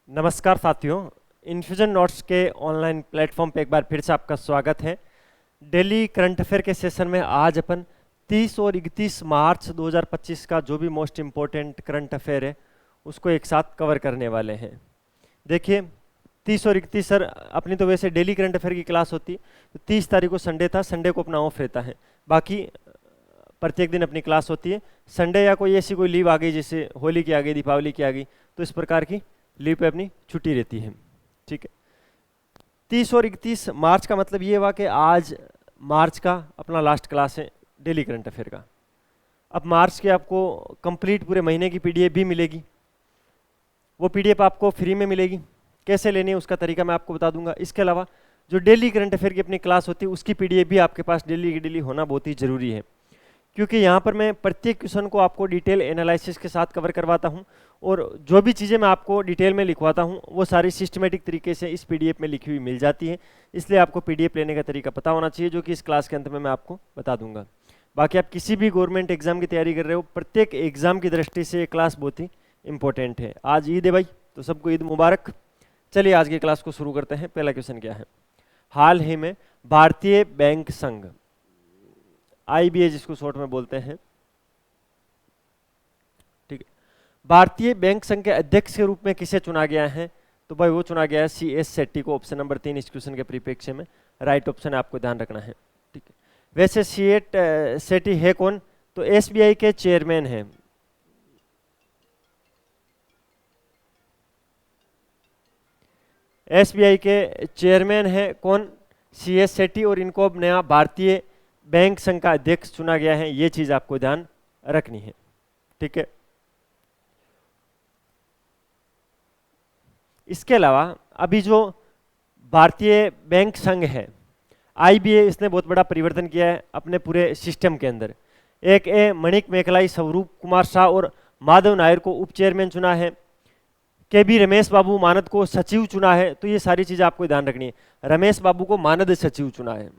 नमस्कार साथियों, infusion notes के ऑनलाइन प्लेटफॉर्म पे एक बार फिर से आपका स्वागत है। डेली करंट अफेयर के सेशन में आज अपन 30 और 31 मार्च 2025 का जो भी मोस्ट इम्पोर्टेंट करंट अफेयर है उसको एक साथ कवर करने वाले हैं। देखिए 30 और 31 सर अपनी तो वैसे डेली करंट अफेयर की क्लास होती, तो 30 तारीख को संडे था, संडे को अपना ऑफ रहता है। बाकी प्रत्येक दिन अपनी क्लास होती है। संडे या कोई ऐसी कोई लीव आ गई, जैसे होली की आ गई, दीपावली की आ गई, तो इस प्रकार की लीव पे अपनी छुट्टी रहती है। ठीक है, 30 और 31 मार्च का मतलब ये हुआ कि आज मार्च का अपना लास्ट क्लास है डेली करंट अफेयर का। अब मार्च के आपको कंप्लीट पूरे महीने की पीडीएफ भी मिलेगी। वो पीडीएफ आपको फ्री में मिलेगी। कैसे लेनी है उसका तरीका मैं आपको बता दूंगा। इसके अलावा जो डेली करंट अफेयर की अपनी क्लास होती है उसकी पीडीएफ भी आपके पास डेली की डेली होना बहुत ही ज़रूरी है, क्योंकि यहाँ पर मैं प्रत्येक क्वेश्चन को आपको डिटेल एनालिसिस के साथ कवर करवाता हूँ और जो भी चीज़ें मैं आपको डिटेल में लिखवाता हूँ वो सारी सिस्टमेटिक तरीके से इस पीडीएफ में लिखी हुई मिल जाती है। इसलिए आपको पीडीएफ लेने का तरीका पता होना चाहिए, जो कि इस क्लास के अंत में मैं आपको बता दूंगा। बाकी आप किसी भी गवर्नमेंट एग्जाम की तैयारी कर रहे हो, प्रत्येक एग्जाम की दृष्टि से ये क्लास बहुत ही इंपॉर्टेंट है। आज ईद है भाई, तो सबको ईद मुबारक। चलिए आज की क्लास को शुरू करते हैं। पहला क्वेश्चन क्या है, हाल ही में भारतीय बैंक संघ, आईबीए जिसको शॉर्ट में बोलते हैं, ठीक है, भारतीय बैंक संघ के अध्यक्ष के रूप में किसे चुना गया है? तो भाई वो चुना गया है CS सेट्टी को। ऑप्शन नंबर 3 इस क्वेश्चन के परिप्रेक्ष्य में राइट ऑप्शन है, आपको ध्यान रखना है। ठीक है, वैसे सेट्टी है कौन? तो SBI के चेयरमैन हैं। SBI के चेयरमैन है कौन? CS सेट्टी, और इनको अब नया भारतीय बैंक संघ का अध्यक्ष चुना गया है। ये चीज आपको ध्यान रखनी है। ठीक है, इसके अलावा अभी जो भारतीय बैंक संघ है IBA, इसने बहुत बड़ा परिवर्तन किया है अपने पूरे सिस्टम के अंदर। एक मणिक मेखलाई, स्वरूप कुमार शाह और माधव नायर को उप चेयरमैन चुना है। KB रमेश बाबू मानद को सचिव चुना है। तो ये सारी चीजें आपको ध्यान रखनी है। रमेश बाबू को मानद सचिव चुना है।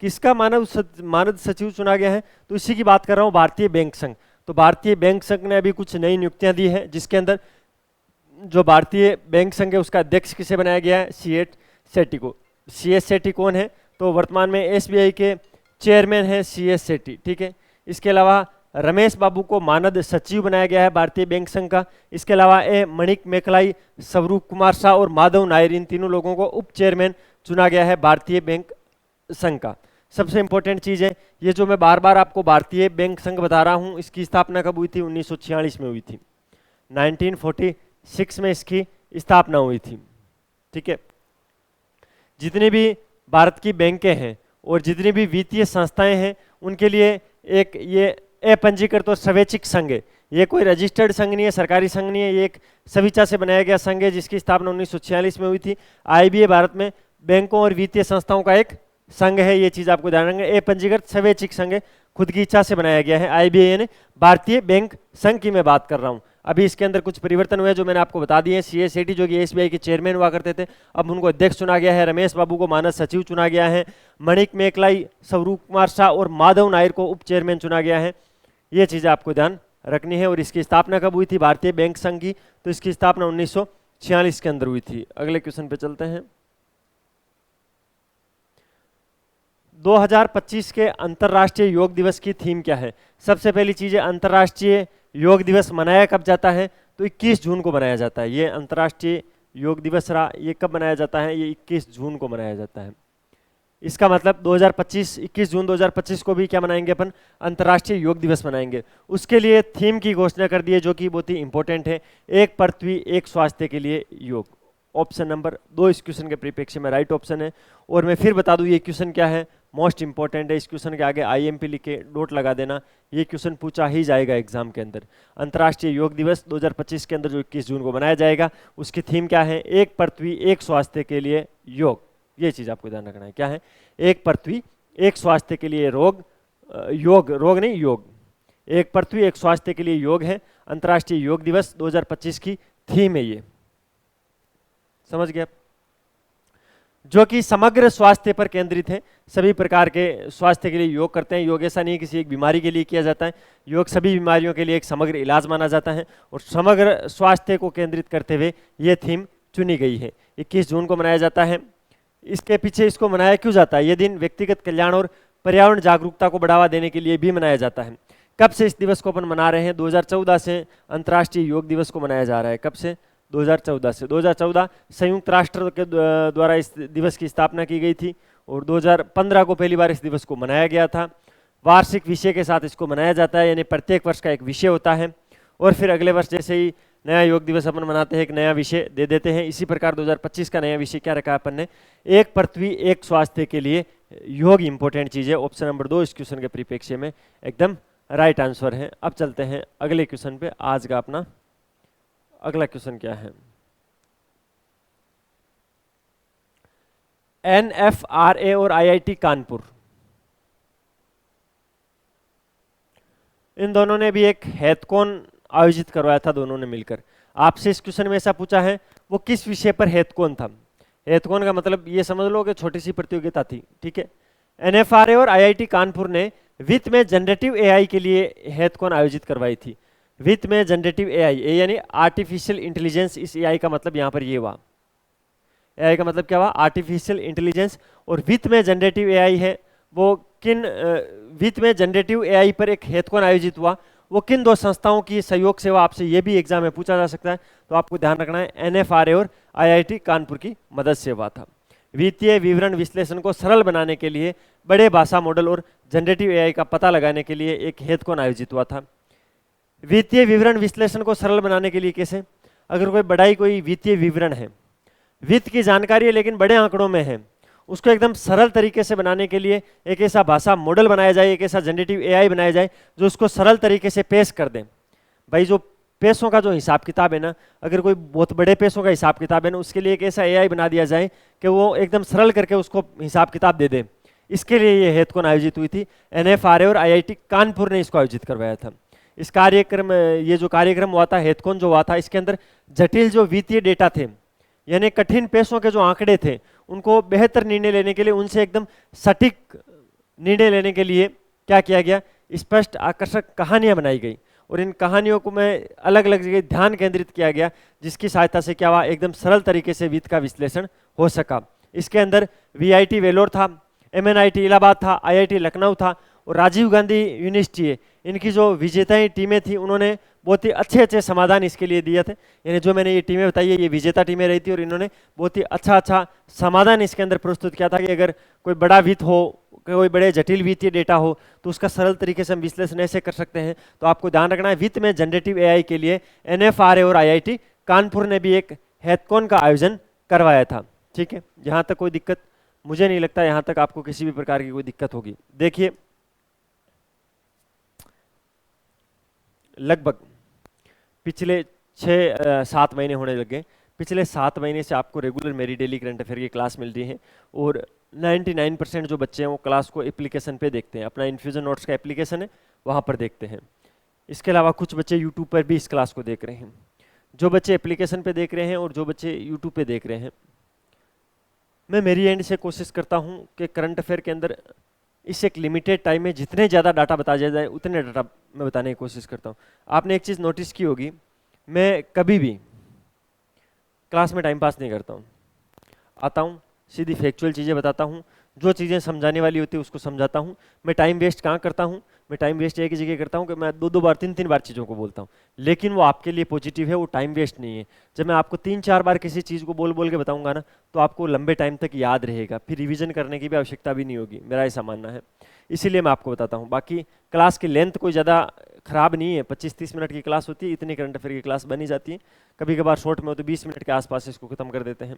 किसका मानद सचिव चुना गया है? तो इसी की बात कर रहा हूं, भारतीय बैंक संघ। तो भारतीय बैंक संघ ने अभी कुछ नई नियुक्तियां दी है, जिसके अंदर जो भारतीय बैंक संघ है उसका अध्यक्ष किसे बनाया गया है? CS सेट्टी को। CS सेट्टी कौन है? तो वर्तमान में SBI के चेयरमैन है CS सेट्टी। ठीक है, इसके अलावा रमेश बाबू को मानद सचिव बनाया गया है भारतीय बैंक संघ का। इसके अलावा मणिक मेखलाई, स्वरूप कुमार शाह और माधव नायर, इन तीनों लोगों को उप चेयरमैन चुना गया है भारतीय बैंक संघ का। सबसे इंपॉर्टेंट चीज है, ये जो मैं बार बार आपको भारतीय बैंक संघ बता रहा हूं, इसकी स्थापना कब हुई थी? 1946 में हुई थी। 1946 में इसकी स्थापना हुई थी। ठीक है, जितनी भी भारत की बैंकें हैं और जितनी भी वित्तीय संस्थाएं हैं उनके लिए एक ये अपंजीकृत और स्वैच्छिक संघ है। ये कोई रजिस्टर्ड संघ नहीं है, सरकारी संघ नहीं है, ये एक स्वेच्छा से बनाया गया संघ है, जिसकी स्थापना 1946 में हुई थी। IBA भारत में बैंकों और वित्तीय संस्थाओं का एक संघ है। ये चीज आपको ध्यान रखना है। पंजीकृत स्वैच्छिक संघ है, खुद की इच्छा से बनाया गया है। IBA ने भारतीय बैंक संघ की मैं बात कर रहा हूं। अभी इसके अंदर कुछ परिवर्तन हुए जो मैंने आपको बता दिए। CS सेट्टी जो कि SBI के चेयरमैन हुआ करते थे, अब उनको अध्यक्ष चुना गया है। रमेश बाबू को मानद सचिव चुना गया है। मणिक मेखलाई, स्वरूप कुमार शाह और माधव नायर को उप चेयरमैन चुना गया है। ये चीजें आपको ध्यान रखनी है। और इसकी स्थापना कब हुई थी भारतीय बैंक संघ की? तो इसकी स्थापना 1946 के अंदर हुई थी। अगले क्वेश्चन पे चलते हैं। 2025 के अंतर्राष्ट्रीय योग दिवस की थीम क्या है? सबसे पहली चीज है, अंतर्राष्ट्रीय योग दिवस मनाया कब जाता है? तो 21 जून को मनाया जाता है। ये अंतर्राष्ट्रीय योग दिवस रहा, ये कब मनाया जाता है? ये 21 जून को मनाया जाता है। इसका मतलब 2025 21 जून 2025 को भी क्या मनाएंगे अपन? अंतर्राष्ट्रीय योग दिवस मनाएंगे। उसके लिए थीम की घोषणा कर दी है, जो कि बहुत ही इंपॉर्टेंट है। एक पृथ्वी एक स्वास्थ्य के लिए योग। ऑप्शन नंबर 2 इस क्वेश्चन के परिप्रेक्ष्य में राइट ऑप्शन है। और मैं फिर बता दूं ये क्वेश्चन क्या है, मोस्ट इंपॉर्टेंट है। इस क्वेश्चन के आगे IMP लिख के डॉट लगा देना। ये क्वेश्चन पूछा ही जाएगा एग्जाम के अंदर। अंतर्राष्ट्रीय योग दिवस 2025 के अंदर जो 21 जून को मनाया जाएगा, उसकी थीम क्या है? एक पृथ्वी एक स्वास्थ्य के लिए योग। ये चीज आपको ध्यान रखना है। क्या है? एक पृथ्वी एक स्वास्थ्य के लिए योग नहीं, योग। एक पृथ्वी एक स्वास्थ्य के लिए योग है। अंतर्राष्ट्रीय योग दिवस 2025 की थीम है ये। समझ गए आप? जो कि समग्र स्वास्थ्य पर केंद्रित है। सभी प्रकार के स्वास्थ्य के लिए योग करते हैं। योग ऐसा नहीं किसी एक बीमारी के लिए किया जाता है, योग सभी बीमारियों के लिए एक समग्र इलाज माना जाता है और समग्र स्वास्थ्य को केंद्रित करते हुए ये थीम चुनी गई है। 21 जून को मनाया जाता है। इसके पीछे इसको मनाया क्यों जाता है? ये दिन व्यक्तिगत कल्याण और पर्यावरण जागरूकता को बढ़ावा देने के लिए भी मनाया जाता है। कब से इस दिवस को अपन मना रहे हैं? 2014 से अंतर्राष्ट्रीय योग दिवस को मनाया जा रहा है। कब से? 2014 से। 2014 संयुक्त राष्ट्र के द्वारा इस दिवस की स्थापना की गई थी और 2015 को पहली बार इस दिवस को मनाया गया था। वार्षिक विषय के साथ इसको मनाया जाता है, यानी प्रत्येक वर्ष का एक विषय होता है और फिर अगले वर्ष जैसे ही नया योग दिवस अपन मनाते हैं एक नया विषय दे देते हैं। इसी प्रकार 2025 का नया विषय क्या रखा अपन ने? एक पृथ्वी एक स्वास्थ्य के लिए योग इंपॉर्टेंट चीज है। ऑप्शन नंबर 2 इस क्वेश्चन के परिप्रेक्ष्य में एकदम राइट आंसर है। अब चलते हैं अगले क्वेश्चन पे। आज का अपना अगला क्वेश्चन क्या है? NFRA और IIT कानपुर, इन दोनों ने भी एक हैथकॉन आयोजित करवाया था दोनों ने मिलकर। आपसे इस क्वेश्चन में ऐसा पूछा है वो किस विषय पर हैथकॉन था? हैथकॉन का मतलब ये समझ लो कि छोटी सी प्रतियोगिता थी, ठीक है। NFRA और IIT कानपुर ने वित्त में जनरेटिव AI के लिए हैथकॉन आयोजित करवाई थी। वित्त में जनरेटिव AI, यानी आर्टिफिशियल इंटेलिजेंस, इस AI का मतलब यहाँ पर ये हुआ। AI का मतलब क्या हुआ? Artificial intelligence. और वित्त में जनरेटिव AI है वो किन वित्त में जनरेटिव AI पर एक हैथकॉन आयोजित हुआ, वो किन दो संस्थाओं की सहयोग से हुआ? आपसे ये भी एग्जाम में पूछा जा सकता है, तो आपको ध्यान रखना है NFRA और IIT कानपुर की मदद से हुआ था। वित्तीय विवरण विश्लेषण को सरल बनाने के लिए बड़े भाषा मॉडल और जनरेटिव AI का पता लगाने के लिए एक हैथकॉन आयोजित हुआ था। वित्तीय विवरण विश्लेषण को सरल बनाने के लिए कैसे? अगर कोई वित्तीय विवरण है, वित्त की जानकारी है लेकिन बड़े आंकड़ों में है, उसको एकदम सरल तरीके से बनाने के लिए एक ऐसा भाषा मॉडल बनाया जाए, एक ऐसा जनरेटिव AI बनाया जाए जो उसको सरल तरीके से पेश कर दे। भाई जो पैसों का जो हिसाब किताब है ना, अगर कोई बहुत बड़े पैसों का हिसाब किताब है ना, उसके लिए एक ऐसा AI बना दिया जाए कि वो एकदम सरल करके उसको हिसाब किताब दे दे। इसके लिए ये हैथकॉन आयोजित हुई थी। NFRA और IIT कानपुर ने इसको आयोजित करवाया था। इस कार्यक्रम, ये जो कार्यक्रम हुआ था, हैथकॉन जो हुआ था, इसके अंदर जटिल जो वित्तीय डेटा थे, यानी कठिन पैसों के जो आंकड़े थे, उनको बेहतर निर्णय लेने के लिए, उनसे एकदम सटीक निर्णय लेने के लिए क्या किया गया? स्पष्ट आकर्षक कहानियां बनाई गई और इन कहानियों को में अलग अलग जगह ध्यान केंद्रित किया गया, जिसकी सहायता से क्या हुआ? एकदम सरल तरीके से वित्त का विश्लेषण हो सका। इसके अंदर VIT वेलोर था, MNIT इलाहाबाद था, IIT लखनऊ था और राजीव गांधी यूनिवर्सिटी है। इनकी जो विजेताएं टीमें थी, उन्होंने बहुत ही अच्छे अच्छे समाधान इसके लिए दिए थे। यानी जो मैंने ये टीमें बताई है, ये विजेता टीमें रही थी और इन्होंने बहुत ही अच्छा समाधान इसके अंदर प्रस्तुत किया था कि अगर कोई बड़ा वित्त हो, कोई बड़े जटिल वित्तीय डेटा हो, तो उसका सरल तरीके से हम विश्लेषण ऐसे कर सकते हैं। तो आपको ध्यान रखना है, वित्त में जनरेटिव AI के लिए NFRA और IIT कानपुर ने भी एक हैथकॉन का आयोजन करवाया था। ठीक है, यहाँ तक कोई दिक्कत मुझे नहीं लगता, यहाँ तक आपको किसी भी प्रकार की कोई दिक्कत होगी। देखिए, लगभग पिछले 6-7 महीने होने लगे। पिछले 7 महीने से आपको रेगुलर मेरी डेली करंट अफेयर की क्लास मिल रही है और 99% जो बच्चे हैं वो क्लास को एप्लीकेशन पे देखते हैं। अपना इन्फ्यूजन नोट्स का एप्लीकेशन है, वहाँ पर देखते हैं। इसके अलावा कुछ बच्चे यूट्यूब पर भी इस क्लास को देख रहे हैं। जो बच्चे एप्लीकेशन पे देख रहे हैं और जो बच्चे यूट्यूब पे देख रहे हैं, मैं मेरी एंड से कोशिश करता हूँ कि करंट अफेयर के अंदर इस एक लिमिटेड टाइम में जितने ज़्यादा डाटा बताया जाए उतने डाटा मैं बताने की कोशिश करता हूँ। आपने एक चीज़ नोटिस की होगी, मैं कभी भी क्लास में टाइम पास नहीं करता हूँ। आता हूँ, सीधी फैक्चुअल चीज़ें बताता हूँ, जो चीज़ें समझाने वाली होती है उसको समझाता हूँ। मैं टाइम वेस्ट कहाँ करता हूँ? मैं टाइम वेस्ट एक ही जगह करता हूँ कि मैं 2-2 बार 3-3 बार चीज़ों को बोलता हूँ, लेकिन वो आपके लिए पॉजिटिव है, वो टाइम वेस्ट नहीं है। जब मैं आपको 3-4 बार किसी चीज़ को बोल के बताऊंगा ना, तो आपको लंबे टाइम तक याद रहेगा, फिर रिवीजन करने की भी आवश्यकता भी नहीं होगी, मेरा ऐसा मानना है। इसीलिए मैं आपको बताता हूँ। बाकी क्लास की लेंथ कोई ज़्यादा खराब नहीं है, 25-30 मिनट की क्लास होती है, इतनी करंट अफेयर की क्लास बनी जाती है। कभी कभार शॉर्ट में हो तो 20 मिनट के आसपास इसको खत्म कर देते हैं।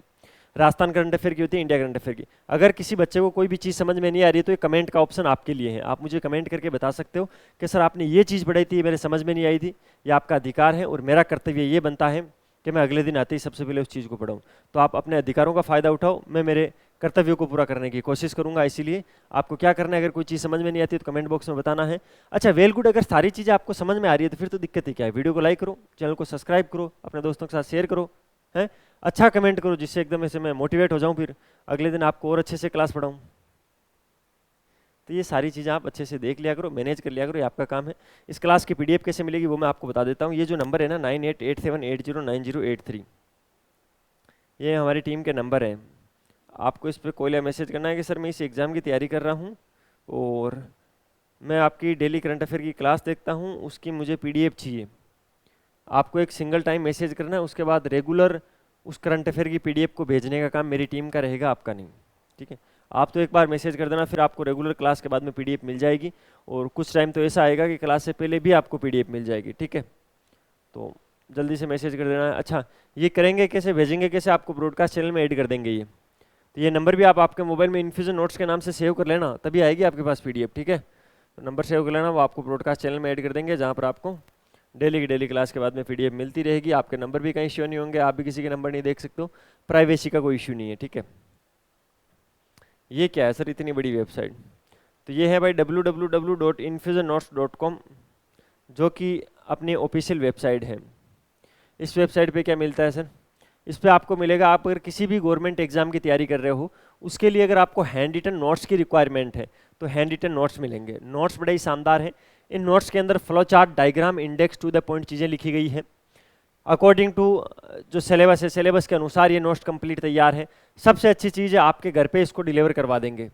राजस्थान करंट अफेयर की होती है, इंडिया करंट अफेयर की। अगर किसी बच्चे को कोई भी चीज़ समझ में नहीं आ रही है तो ये कमेंट का ऑप्शन आपके लिए है। आप मुझे कमेंट करके बता सकते हो कि सर आपने ये चीज़ पढ़ाई थी, मेरे समझ में नहीं आई थी। ये आपका अधिकार है और मेरा कर्तव्य ये बनता है कि मैं अगले दिन आते ही सबसे पहले उस चीज़ को पढ़ाऊँ। तो आप अपने अधिकारों का फ़ायदा उठाओ, मैं मेरे कर्तव्यों को पूरा करने की कोशिश करूंगा। इसीलिए आपको क्या करना है, अगर कोई चीज़ समझ में नहीं आती तो कमेंट बॉक्स में बताना है। अच्छा, वेल गुड, अगर सारी चीज़ें आपको समझ में आ रही है तो फिर तो दिक्कत ही क्या है। वीडियो को लाइक करो, चैनल को सब्सक्राइब करो, अपने दोस्तों के साथ शेयर करो। हैं। अच्छा कमेंट करो जिससे एकदम ऐसे मैं मोटिवेट हो जाऊं, फिर अगले दिन आपको और अच्छे से क्लास पढ़ाऊं। तो ये सारी चीज़ें आप अच्छे से देख लिया करो, मैनेज कर लिया करो, ये आपका काम है। इस क्लास की पीडीएफ कैसे मिलेगी वो मैं आपको बता देता हूँ। ये जो नंबर है ना 9887809083, ये हमारी टीम के नंबर हैं। आपको इस पर कॉल या मैसेज करना है कि सर मैं इस एग्ज़ाम की तैयारी कर रहा हूँ और मैं आपकी डेली करंट अफेयर की क्लास देखता हूँ, उसकी मुझे पीडीएफ चाहिए। आपको एक सिंगल टाइम मैसेज करना है, उसके बाद रेगुलर उस करंट अफेयर की पीडीएफ को भेजने का काम मेरी टीम का रहेगा, आपका नहीं। ठीक है, आप तो एक बार मैसेज कर देना, फिर आपको रेगुलर क्लास के बाद में पीडीएफ मिल जाएगी। और कुछ टाइम तो ऐसा आएगा कि क्लास से पहले भी आपको पीडीएफ मिल जाएगी। ठीक है, तो जल्दी से मैसेज कर देना। अच्छा, ये करेंगे कैसे, भेजेंगे कैसे, आपको ब्रॉडकास्ट चैनल में ऐड कर देंगे ये। तो ये नंबर भी आप आपके मोबाइल में इन्फ्यूजन नोट्स के नाम से सेव कर लेना, तभी आएगी आपके पास पीडीएफ। ठीक है, तो नंबर सेव कर लेना, वो आपको ब्रॉडकास्ट चैनल में ऐड कर देंगे, जहाँ पर आपको डेली की डेली क्लास के बाद में पीडीएफ मिलती रहेगी। आपके नंबर भी कहीं इश्यू नहीं होंगे, आप भी किसी के नंबर नहीं देख सकते हो, प्राइवेसी का कोई इश्यू नहीं है। ठीक है, ये क्या है सर इतनी बड़ी वेबसाइट, तो ये है भाई www.infusionnotes.com, जो कि अपनी ऑफिशियल वेबसाइट है। इस वेबसाइट पे क्या मिलता है सर, इस पे आपको मिलेगा, आप अगर किसी भी गवर्नमेंट एग्जाम की तैयारी कर रहे हो, उसके लिए अगर आपको हैंड रिटन नोट्स की रिक्वायरमेंट है तो हैंड रिटन नोट्स मिलेंगे। नोट्स बड़े ही शानदार हैं। इन नोट्स के अंदर flow chart, diagram, index, to the point चीज़ें लिखी गई है। अकॉर्डिंग टू जो सिलेबस है, सिलेबस के अनुसार ये नोट्स कंप्लीट तैयार है। सबसे अच्छी चीज़ है, आपके घर पे इसको डिलीवर करवा देंगे।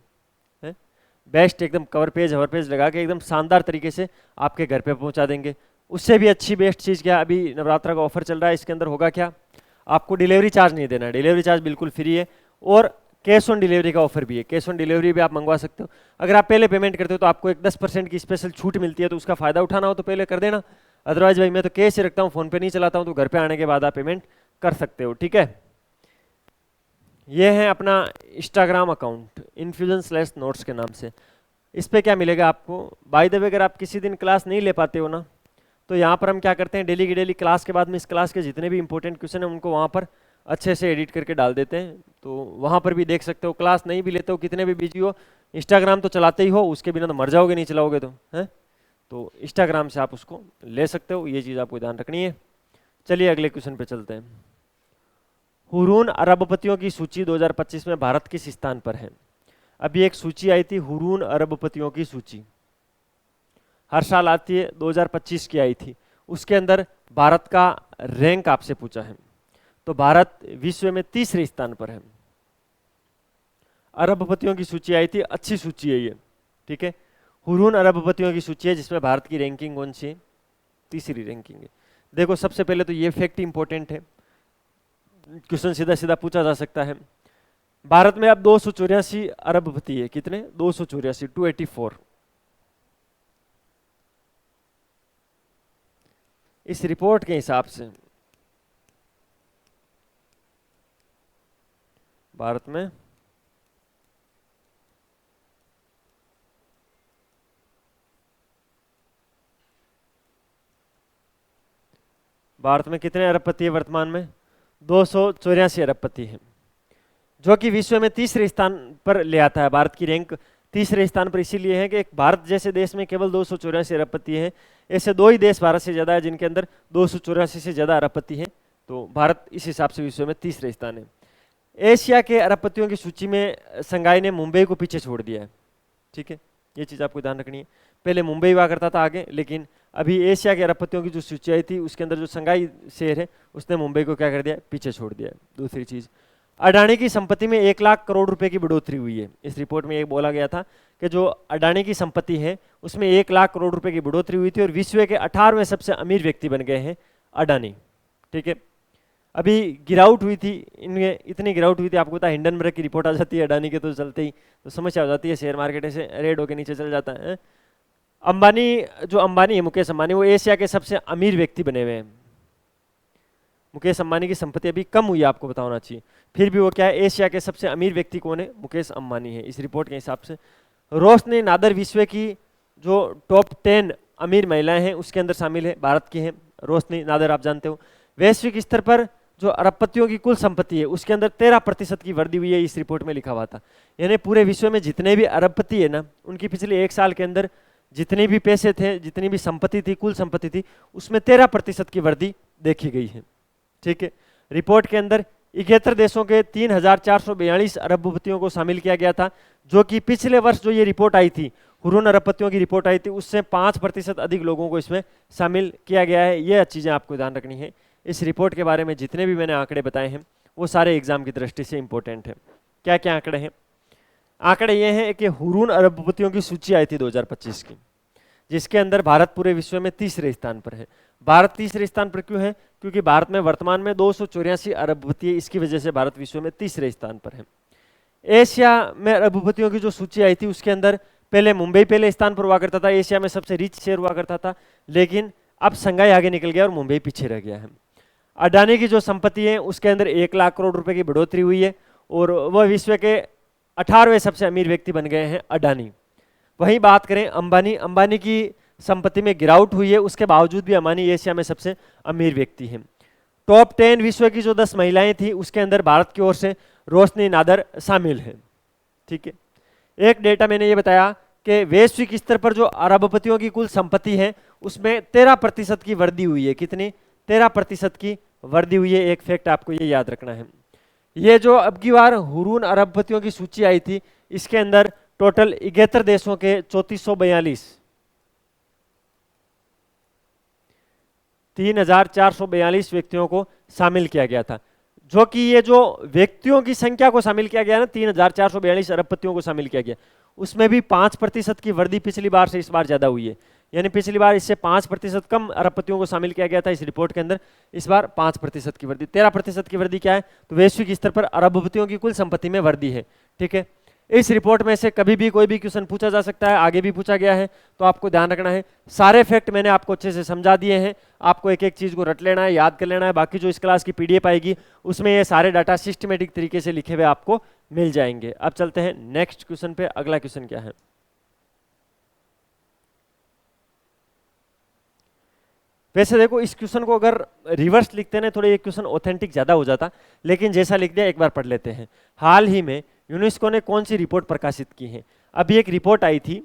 बेस्ट एकदम कवर पेज हवर पेज लगा के एकदम शानदार तरीके से आपके घर पे पहुंचा देंगे। उससे भी अच्छी बेस्ट चीज़ क्या, अभी नवरात्रा का ऑफर चल रहा है, इसके अंदर होगा क्या, आपको डिलीवरी चार्ज नहीं देना, डिलीवरी चार्ज बिल्कुल फ्री है। और कैश ऑन डिलीवरी का ऑफर भी है, कैश ऑन डिलीवरी भी आप मंगवा सकते हो। अगर आप पहले पेमेंट करते हो तो आपको एक 10% की स्पेशल छूट मिलती है, तो उसका फायदा उठाना हो तो पहले कर देना। अदरवाइज भाई मैं तो कैश ही रखता हूँ, फ़ोन पे नहीं चलाता हूँ, तो घर पे आने के बाद आप पेमेंट कर सकते हो। ठीक है, ये है अपना इंस्टाग्राम अकाउंट infusion/notes के नाम से। इस पे क्या मिलेगा आपको, बाय द वे अगर आप किसी दिन क्लास नहीं ले पाते हो ना, तो यहाँ पर हम क्या करते हैं, डेली की डेली क्लास के बाद में इस क्लास के जितने भी इंपॉर्टेंट क्वेश्चन हैं उनको वहाँ पर अच्छे से एडिट करके डाल देते हैं, तो वहाँ पर भी देख सकते हो। क्लास नहीं भी लेते हो, कितने भी बिजी हो, इंस्टाग्राम तो चलाते ही हो, उसके बिना तो मर जाओगे नहीं चलाओगे तो, है तो इंस्टाग्राम से आप उसको ले सकते हो, ये चीज़ आपको ध्यान रखनी है। चलिए अगले क्वेश्चन पे चलते हैं। हुरून अरबपतियों की सूची 2025 में भारत किस स्थान पर है। अभी एक सूची आई थी हुरून अरबपतियों की सूची, हर साल आती है, 2025 की आई थी, उसके अंदर भारत का रैंक आपसे पूछा है, तो भारत विश्व में तीसरे स्थान पर है। अरबपतियों की सूची आई थी, अच्छी सूची है ये। ठीक है, हुरून अरबपतियों की सूची है जिसमें भारत की रैंकिंग कौन सी है, तीसरी रैंकिंग है। देखो सबसे पहले तो ये फैक्ट इंपॉर्टेंट है, क्वेश्चन सीधा सीधा पूछा जा सकता है। भारत में अब 284 अरबपति है, कितने, 284, 284। इस रिपोर्ट के हिसाब से भारत में कितने अरबपति है वर्तमान में, 284 अरबपति है, जो कि विश्व में तीसरे स्थान पर ले आता है। भारत की रैंक तीसरे स्थान पर इसीलिए है कि एक भारत जैसे देश में केवल 284 अरबपति है, ऐसे दो ही देश भारत से ज़्यादा है जिनके अंदर 284 से ज़्यादा अरबपति हैं, तो भारत इस हिसाब से विश्व में तीसरे स्थान है। एशिया के अरबपतियों की सूची में संघाई ने मुंबई को पीछे छोड़ दिया है। ठीक है, ये चीज़ आपको ध्यान रखनी है, पहले मुंबई हुआ करता था आगे, लेकिन अभी एशिया के अरबपतियों की जो सूची आई थी उसके अंदर जो संघाई शहर है उसने मुंबई को क्या कर दिया, पीछे छोड़ दिया। दूसरी चीज़, अडानी की संपत्ति में 1 लाख करोड़ रुपए की बढ़ोतरी हुई है। इस रिपोर्ट में ये बोला गया था कि जो अडानी की संपत्ति है उसमें 1 लाख करोड़ रुपए की बढ़ोतरी हुई थी और विश्व के 18वें सबसे अमीर व्यक्ति बन गए हैं अडानी। ठीक है, अभी गिरावट हुई थी इनमें, इतनी गिरावट हुई थी, आपको पता है हिंडनबर्ग की रिपोर्ट आ जाती है अडानी के तो चलते ही तो समस्या हो जाती है, शेयर मार्केट ऐसे रेड होकर नीचे चल जाता है। अंबानी, जो अंबानी है मुकेश अंबानी, वो एशिया के सबसे अमीर व्यक्ति बने हुए हैं। मुकेश अंबानी की संपत्ति अभी कम हुई है, आपको पता होना चाहिए, फिर भी वो क्या है, एशिया के सबसे अमीर व्यक्ति कौन है, मुकेश अंबानी है इस रिपोर्ट के हिसाब से। रोशनी नादर विश्व की जो टॉप 10 अमीर महिलाएं हैं उसके अंदर शामिल है, भारत की हैं रोशनी नादर, आप जानते हो। वैश्विक स्तर पर जो अरबपतियों की कुल संपत्ति है उसके अंदर 13% की वृद्धि हुई है, इस रिपोर्ट में लिखा हुआ था। यानी पूरे विश्व में जितने भी अरबपति है ना, उनकी पिछले 1 साल के अंदर जितने भी पैसे थे, जितनी भी संपत्ति थी, कुल संपत्ति थी, उसमें 13% की वृद्धि देखी गई है। ठीक है, रिपोर्ट के अंदर 71 देशों के 3,442 अरबपतियों को शामिल किया गया था, जो कि पिछले वर्ष जो ये रिपोर्ट आई थी, हुरून अरबपतियों की रिपोर्ट आई थी, उससे 5% अधिक लोगों को इसमें शामिल किया गया है। ये चीज़ें आपको ध्यान रखनी है। इस रिपोर्ट के बारे में जितने भी मैंने आंकड़े बताए हैं वो सारे एग्जाम की दृष्टि से इंपॉर्टेंट है। क्या क्या आंकड़े हैं? आंकड़े ये हैं कि हुरून अरबपतियों की सूची आई थी 2025 की, जिसके अंदर भारत पूरे विश्व में तीसरे स्थान पर है। भारत तीसरे स्थान पर क्यों है? क्योंकि भारत में वर्तमान में 284 अरबपति है, इसकी वजह से भारत विश्व में तीसरे स्थान पर है। एशिया में अरबपतियों की जो सूची आई थी उसके अंदर पहले मुंबई पहले स्थान पर हुआ करता था, एशिया में सबसे रिच शहर हुआ करता था, लेकिन अब संघाई आगे निकल गया और मुंबई पीछे रह गया है। अडानी की जो संपत्ति है उसके अंदर 1 लाख करोड़ रुपए की बढ़ोतरी हुई है और वह विश्व के 18वें सबसे अमीर व्यक्ति बन गए हैं अडानी। वहीं बात करें अंबानी, अंबानी की संपत्ति में गिरावट हुई है, उसके बावजूद भी अंबानी एशिया में सबसे अमीर व्यक्ति हैं। टॉप 10 विश्व की जो 10 महिलाएं थी उसके अंदर भारत की ओर से रोशनी नादर शामिल है। ठीक है, एक डेटा मैंने ये बताया कि वैश्विक स्तर पर जो अरबपतियों की कुल संपत्ति है उसमें 13% की वृद्धि हुई है। कितनी? 13% की वृद्धि हुई है। एक फैक्ट आपको ये याद रखना है। ये जो अब की बार हुरून अरबपतियों की सूची आई थी इसके अंदर टोटल 71 देशों के 3,442 व्यक्तियों को शामिल किया गया था। जो कि ये जो व्यक्तियों की संख्या को शामिल किया गया ना, 3,442 अरबपतियों को शामिल किया गया, उसमें भी 5% की वृद्धि पिछली बार से इस बार ज्यादा हुई है। यानी पिछली बार इससे 5% कम अरबपतियों को शामिल किया गया था इस रिपोर्ट के अंदर, इस बार 5% की वृद्धि। 13% की वृद्धि क्या है? तो वैश्विक स्तर पर अरबपतियों की कुल संपत्ति में वृद्धि है। ठीक है, इस रिपोर्ट में से कभी भी कोई भी क्वेश्चन पूछा जा सकता है, आगे भी पूछा गया है, तो आपको ध्यान रखना है। सारे फैक्ट मैंने आपको अच्छे से समझा दिए हैं, आपको एक एक चीज को रट लेना है, याद कर लेना है। बाकी जो इस क्लास की पीडीएफ आएगी उसमें ये सारे डाटा सिस्टमेटिक तरीके से लिखे हुए आपको मिल जाएंगे। अब चलते हैं नेक्स्ट क्वेश्चन पे। अगला क्वेश्चन क्या है? वैसे देखो, इस क्वेश्चन को अगर रिवर्स लिखते ना थोड़ा ये क्वेश्चन ऑथेंटिक ज्यादा हो जाता, लेकिन जैसा लिख दिया एक बार पढ़ लेते हैं। हाल ही में यूनेस्को ने कौन सी रिपोर्ट प्रकाशित की है? अभी एक रिपोर्ट आई थी,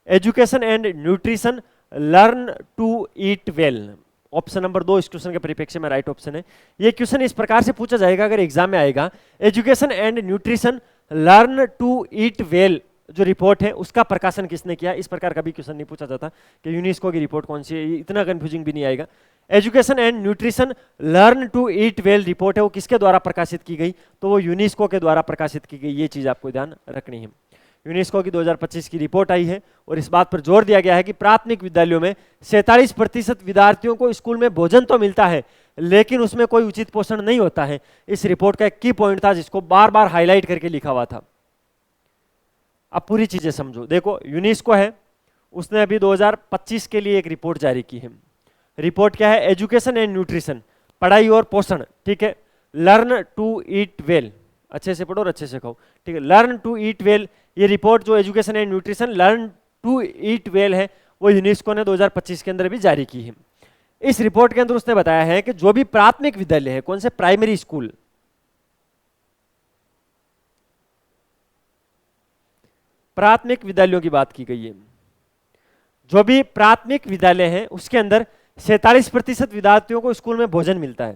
education and nutrition learn to eat well. Option number 2 इस क्वेश्चन के परिप्रेक्ष्य में राइट ऑप्शन है। ये क्वेश्चन इस प्रकार से पूछा जाएगा अगर एग्जाम में आएगा, education and nutrition learn to eat well जो रिपोर्ट है उसका प्रकाशन किसने किया? इस प्रकार का भी क्वेश्चन नहीं पूछा जाता कि यूनेस्को की रिपोर्ट कौन सी है, इतना कंफ्यूजिंग भी नहीं आएगा। Education and nutrition learn to eat well report है, वो किसके द्वारा प्रकाशित की गई? तो वो यूनेस्को के द्वारा प्रकाशित की गई। ये चीज आपको ध्यान रखनी है। यूनेस्को की 2025 की रिपोर्ट आई है और इस बात पर जोर दिया गया है कि प्राथमिक विद्यालयों में 47% विद्यार्थियों को स्कूल में भोजन तो मिलता है लेकिन उसमें कोई उचित पोषण नहीं होता है। इस रिपोर्ट का एक की पॉइंट था जिसको बार बार हाईलाइट करके लिखा हुआ था। अब पूरी चीजें समझो। देखो, यूनेस्को है, उसने अभी 2025 के लिए एक रिपोर्ट जारी की है। रिपोर्ट क्या है? एजुकेशन एंड न्यूट्रिशन, पढ़ाई और पोषण। ठीक है, लर्न टू ईट वेल, अच्छे से पढ़ो और अच्छे से खाओ। ठीक है, लर्न टू ईट वेल, ये रिपोर्ट जो education and nutrition learn to eat well है वो यूनेस्को ने 2025 के अंदर भी जारी की है। इस रिपोर्ट के अंदर उसने बताया है कि जो भी प्राथमिक विद्यालय है, कौन से? प्राइमरी स्कूल, प्राथमिक विद्यालयों की बात की गई है। जो भी प्राथमिक विद्यालय है उसके अंदर 47% विद्यार्थियों को स्कूल में भोजन मिलता है।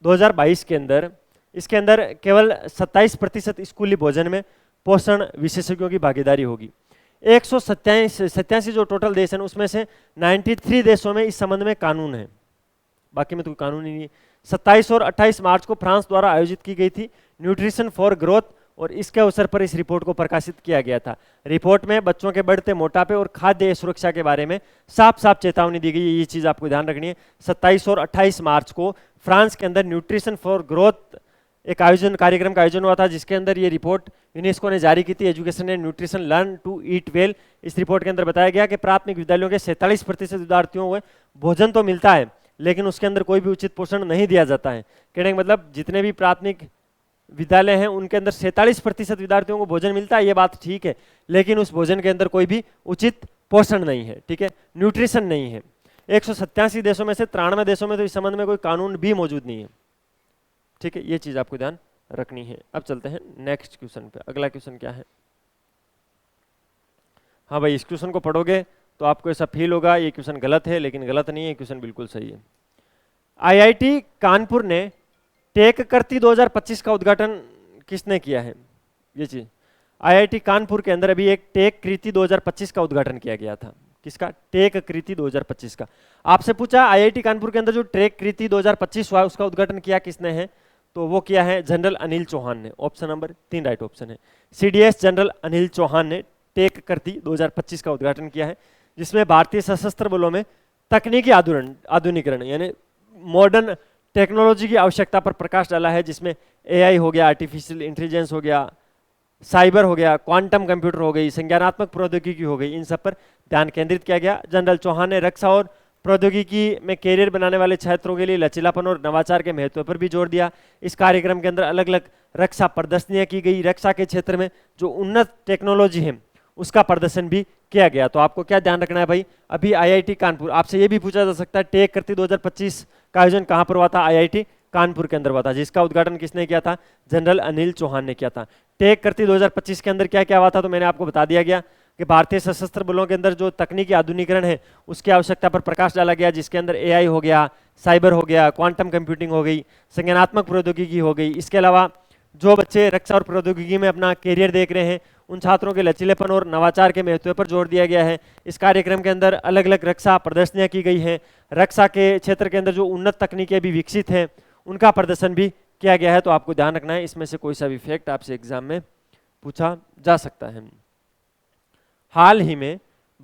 दो 2022 के अंदर इसके अंदर केवल 27% स्कूली भोजन में पोषण विशेषज्ञों की भागीदारी होगी। 187 जो टोटल देश हैं उसमें से 93 देशों में इस संबंध में कानून है, बाकी में तो कोई कानून ही नहीं है। 27 और 28 मार्च को फ्रांस द्वारा आयोजित की गई थी न्यूट्रिशन फॉर ग्रोथ और इसके अवसर पर इस रिपोर्ट को प्रकाशित किया गया था। रिपोर्ट में बच्चों के बढ़ते मोटापे और खाद्य सुरक्षा के बारे में साफ साफ चेतावनी दी गई है। ये चीज आपको ध्यान रखनी है। 27 और 28 मार्च को फ्रांस के अंदर न्यूट्रिशन फॉर ग्रोथ एक कार्यक्रम का आयोजन हुआ था जिसके अंदर ये रिपोर्ट यूनेस्को ने जारी की थी, education and nutrition learn to eat well. इस रिपोर्ट के अंदर बताया गया कि प्राथमिक विद्यालयों के 47% विद्यार्थियों को भोजन तो मिलता है लेकिन उसके अंदर कोई भी उचित पोषण नहीं दिया जाता है। कहने का मतलब जितने भी प्राथमिक विद्यालय हैं उनके अंदर 47% विद्यार्थियों को भोजन मिलता है, ये बात ठीक है, लेकिन उस भोजन के अंदर कोई भी उचित पोषण नहीं है। ठीक है, न्यूट्रिशन नहीं है। 187 देशों में से 93 देशों में तो इस संबंध में कोई कानून भी मौजूद नहीं है। ठीक है, ये चीज आपको ध्यान रखनी है। अब चलते हैं नेक्स्ट क्वेश्चन पे। अगला क्वेश्चन क्या है? हाँ भाई, इस क्वेश्चन को पढ़ोगे तो आपको ऐसा फील होगा ये क्वेश्चन गलत है, लेकिन गलत नहीं है, क्वेश्चन बिल्कुल सही है। आईआईटी कानपुर ने टेक करती 2025 का उद्घाटन किसने किया है? ये चीज आईआईटी कानपुर के अंदर अभी एक टेक कृति 2025 का उद्घाटन किया गया था। किसका? टेक कृति 2025 का। आपसे पूछा आईआईटी कानपुर के अंदर जो टेक कृति 2025 हुआ उसका उद्घाटन किया किसने है? तो वो किया है जनरल अनिल चौहान ने। ऑप्शन नंबर 3 राइट ऑप्शन है। सीडीएस जनरल अनिल चौहान ने टेक करती 2025 का उद्घाटन किया है, जिसमें भारतीय सशस्त्र बलों में तकनीकी आधुनिकीकरण यानी मॉडर्न टेक्नोलॉजी की आवश्यकता पर प्रकाश डाला है, जिसमें एआई हो गया, आर्टिफिशियल इंटेलिजेंस हो गया, साइबर हो गया, क्वांटम कंप्यूटर हो गई, संज्ञानात्मक प्रौद्योगिकी हो गई, इन सब पर ध्यान केंद्रित किया गया। जनरल चौहान ने रक्षा और प्रौद्योगिकी में कैरियर बनाने वाले छात्रों के लिए लचीलापन और नवाचार के महत्व पर भी जोर दिया। इस कार्यक्रम के अंदर अलग अलग रक्षा प्रदर्शनियां की गई। रक्षा के क्षेत्र में जो उन्नत टेक्नोलॉजी है उसका प्रदर्शन भी किया गया। तो आपको क्या ध्यान रखना है भाई, अभी आईआईटी कानपुर, आपसे ये भी पूछा जा सकता है टेक करती 2025 का आयोजन कहाँ पर हुआ था? आईआईटी कानपुर के अंदर हुआ था, जिसका उद्घाटन किसने किया था? जनरल अनिल चौहान ने किया था। टेक करती 2025 के अंदर क्या क्या हुआ था? तो मैंने आपको बता दिया गया कि भारतीय सशस्त्र बलों के अंदर जो तकनीकी आधुनिकीकरण है उसकी आवश्यकता पर प्रकाश डाला गया, जिसके अंदर एआई हो गया, साइबर हो गया, क्वांटम कंप्यूटिंग हो गई, संज्ञानात्मक प्रौद्योगिकी हो गई। इसके अलावा जो बच्चे रक्षा और प्रौद्योगिकी में अपना कैरियर देख रहे हैं उन छात्रों के लचीलेपन और नवाचार के महत्व पर जोर दिया गया है। इस कार्यक्रम के अंदर अलग अलग रक्षा प्रदर्शनियां की गई हैं। रक्षा के क्षेत्र के अंदर जो उन्नत तकनीकें भी विकसित हैं उनका प्रदर्शन भी किया गया है। तो आपको ध्यान रखना है, इसमें से कोई सा भी फैक्ट आपसे एग्जाम में पूछा जा सकता है। हाल ही में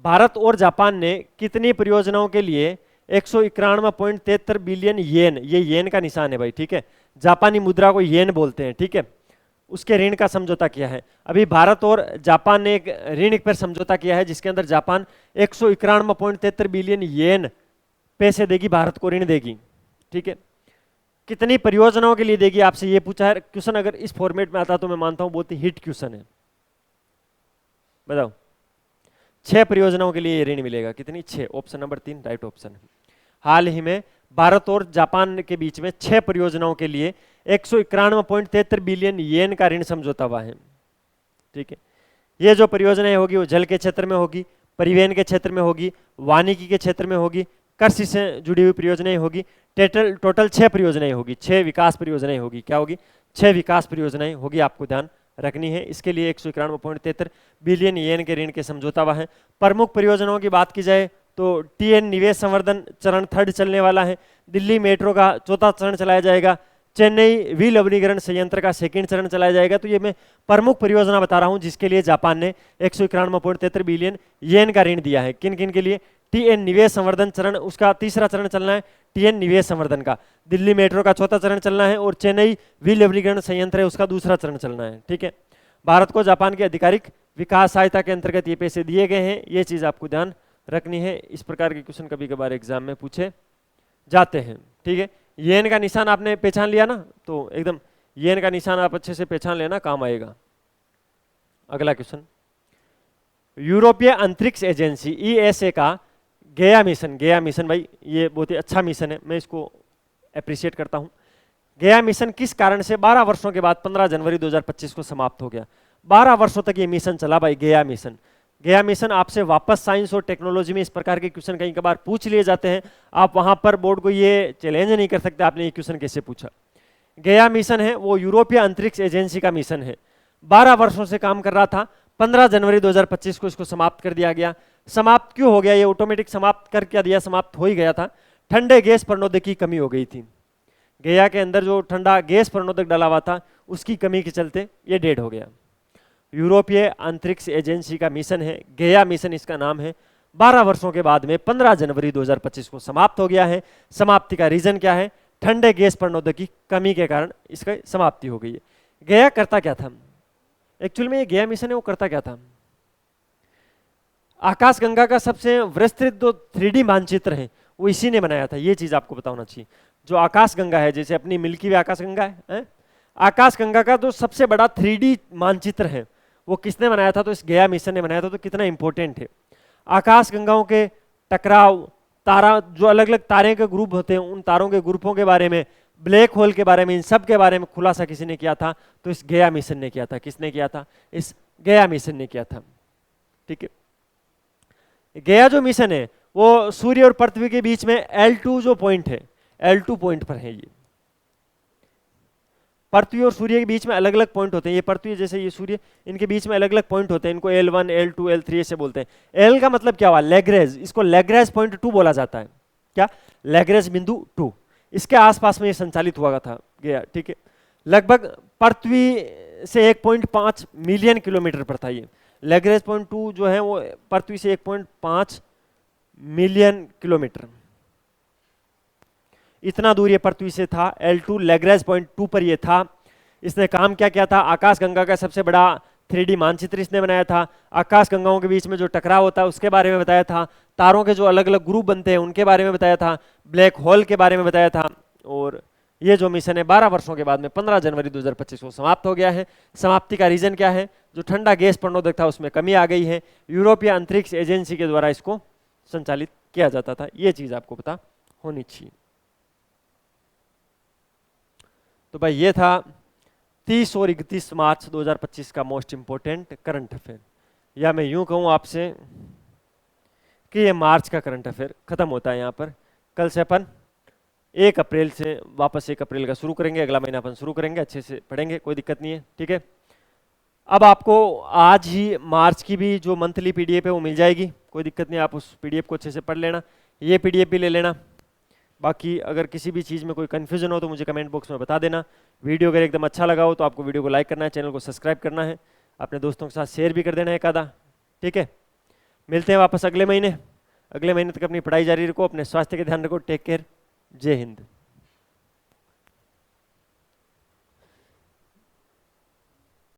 भारत और जापान ने कितनी परियोजनाओं के लिए 191.73 बिलियन येन, ये येन का निशान है भाई, ठीक है, जापानी मुद्रा को येन बोलते हैं, ठीक है, उसके ऋण का समझौता किया है। अभी भारत और जापान ने एक ऋण पर समझौता किया है, जिसके अंदर जापान 191.73 बिलियन येन पैसे देगी, भारत को ऋण देगी, ठीक है। कितनी परियोजनाओं के लिए देगी, आपसे ये पूछा है। क्वेश्चन अगर इस फॉर्मेट में आता तो मैं मानता हूं बहुत ही हिट क्वेश्चन है। बताओ, 6 परियोजनाओं के लिए ऋण मिलेगा। कितनी? 6। ऑप्शन नंबर 3 राइट ऑप्शन है। हाल ही में भारत और जापान के बीच में 6 परियोजनाओं के लिए 191.73 बिलियन येन का ऋण समझौता हुआ है, ठीक है। ये जो परियोजनाएं होगी वो जल के क्षेत्र में होगी, परिवहन के क्षेत्र में होगी, वानिकी के क्षेत्र में होगी, कृषि से जुड़ी हुई परियोजनाएं होगी। टोटल 6 परियोजनाएं होगी, 6 विकास परियोजनाएं होगी। क्या होगी? 6 विकास परियोजनाएं होगी, आपको ध्यान रखनी है। इसके लिए 191.73 बिलियन येन के ऋण के समझौता हुआ है। प्रमुख परियोजनाओं की बात की जाए तो टीएन निवेश संवर्धन चरण 3rd चलने वाला है। दिल्ली मेट्रो का 4था चरण चलाया जाएगा। चेन्नई व्हील लवणीकरण संयंत्र का 2nd चरण चलाया जाएगा। तो ये मैं प्रमुख परियोजना बता रहा हूं जिसके लिए जापान ने 191.73 बिलियन येन का ऋण दिया है। किन किन के लिए? टीएन निवेश संवर्धन चरण, उसका 3रा चरण चलना है टीएन निवेश संवर्धन का। दिल्ली मेट्रो का 4था चरण चलना है और चेन्नई व्हील लवणीकरण संयंत्र है उसका 2रा चरण चलना है, ठीक है। भारत को जापान की आधिकारिक विकास सहायता के अंतर्गत ये पैसे दिए गए हैं, ये चीज आपको ध्यान रखनी है। इस प्रकार के क्वेश्चन कभी कभार एग्जाम में पूछे जाते हैं, ठीक है। येन का निशान आपने पहचान लिया ना, तो एकदम येन का निशान आप अच्छे से पहचान लेना, काम आएगा। अगला क्वेश्चन, यूरोपीय अंतरिक्ष एजेंसी ईएसए का गया मिशन भाई ये बहुत ही अच्छा मिशन है, मैं इसको अप्रिशिएट करता हूं। गया मिशन किस कारण से 12 वर्षों के बाद 15 जनवरी 2025 को समाप्त हो गया? 12 वर्षों तक ये मिशन चला भाई, गया मिशन। गया मिशन आपसे वापस साइंस और टेक्नोलॉजी में इस प्रकार के क्वेश्चन कई बार पूछ लिए जाते हैं, आप वहां पर बोर्ड को ये चैलेंज नहीं कर सकते आपने ये क्वेश्चन कैसे पूछा। गया मिशन है वो यूरोपीय अंतरिक्ष एजेंसी का मिशन है, 12 वर्षों से काम कर रहा था। 15 जनवरी 2025 को इसको समाप्त कर दिया गया। समाप्त क्यों हो गया? ये ऑटोमेटिक समाप्त कर क्या दिया? समाप्त हो ही गया था। ठंडे गैस प्रणोदक की कमी हो गई थी। गया के अंदर जो ठंडा गैस प्रणोदक डाला हुआ था उसकी कमी के चलते ये डेड हो गया। यूरोपीय अंतरिक्ष एजेंसी का मिशन है, गया मिशन इसका नाम है। 12 वर्षों के बाद में 15 जनवरी 2025 को समाप्त हो गया है। समाप्ति का रीजन क्या है? ठंडे गैस प्रणोदक की कमी के कारण इसका समाप्ति हो गई है। गया करता क्या था? एक्चुअल में ये गया मिशन है वो करता क्या था? आकाशगंगा का सबसे विस्तृत जो 3D मानचित्र है वो इसी ने बनाया था, ये चीज आपको पता होना चाहिए। जो आकाशगंगा है, जैसे अपनी मिल्की वे आकाशगंगा है, आकाशगंगा का जो सबसे बड़ा 3D मानचित्र है वो किसने बनाया था? तो इस गया मिशन ने बनाया था। तो कितना इंपॉर्टेंट है आकाशगंगाओं के टकराव, तारा, जो अलग अलग तारे के ग्रुप होते हैं उन तारों के ग्रुपों के बारे में, ब्लैक होल के बारे में, इन सब के बारे में खुलासा किसी ने किया था? तो इस गया मिशन ने किया था। किसने किया था? इस गया मिशन ने किया था, ठीक है। गया जो मिशन है वो सूर्य और पृथ्वी के बीच में L2 जो पॉइंट है, L2 पॉइंट पर है ये। पृथ्वी और सूर्य के बीच में अलग अलग पॉइंट होते हैं, ये पृथ्वी जैसे ये सूर्य, इनके बीच में अलग अलग पॉइंट होते हैं, इनको L1 L2 L3 ऐसे बोलते हैं। L का मतलब क्या हुआ, लैग्रेंज, इसको लैग्रेंज पॉइंट 2 बोला जाता है। क्या, लैग्रेंज बिंदु 2, इसके आसपास में ये संचालित हुआ था गया, ठीक है। लगभग पृथ्वी से 1.5 मिलियन किलोमीटर पर था ये। लैग्रेंज पॉइंट 2 जो है वो पृथ्वी से 1.5 मिलियन किलोमीटर, इतना दूर ये पृथ्वी से था। L2 लैग्रेंज पॉइंट 2 पर ये था। इसने काम क्या किया था, आकाश गंगा का सबसे बड़ा 3D मानचित्र इसने बनाया था। आकाश गंगाओं के बीच में जो टकराव होता है उसके बारे में बताया था। तारों के जो अलग अलग ग्रुप बनते हैं उनके बारे में बताया था। ब्लैक होल के बारे में बताया था। और ये जो मिशन है 12 वर्षों के बाद में 15 जनवरी 2025 को समाप्त हो गया है। समाप्ति का रीजन क्या है, जो ठंडा गैस प्रणोदक था उसमें कमी आ गई है। यूरोपीय अंतरिक्ष एजेंसी के द्वारा इसको संचालित किया जाता था। ये चीज आपको पता होनी चाहिए। तो भाई ये था 30 और 31 मार्च 2025 का मोस्ट इंपोर्टेंट करंट अफेयर, या मैं यूं कहूं आपसे कि ये मार्च का करंट अफेयर खत्म होता है यहाँ पर। कल से अपन 1 अप्रैल से वापस 1 अप्रैल का शुरू करेंगे, अगला महीना अपन शुरू करेंगे, अच्छे से पढ़ेंगे, कोई दिक्कत नहीं है, ठीक है। अब आपको आज ही मार्च की भी जो मंथली पीडीएफ है वो मिल जाएगी, कोई दिक्कत नहीं, आप उस पीडीएफ को अच्छे से पढ़ लेना, ये पीडीएफ भी ले लेना। बाकी अगर किसी भी चीज़ में कोई कन्फ्यूजन हो तो मुझे कमेंट बॉक्स में बता देना। वीडियो अगर एकदम अच्छा लगा हो तो आपको वीडियो को लाइक करना है, चैनल को सब्सक्राइब करना है, अपने दोस्तों के साथ शेयर भी कर देना है एक आधा, ठीक है। मिलते हैं वापस अगले महीने। अगले महीने तक अपनी पढ़ाई जारी रखो, अपने स्वास्थ्य का ध्यान रखो, टेक केयर, जय हिंद।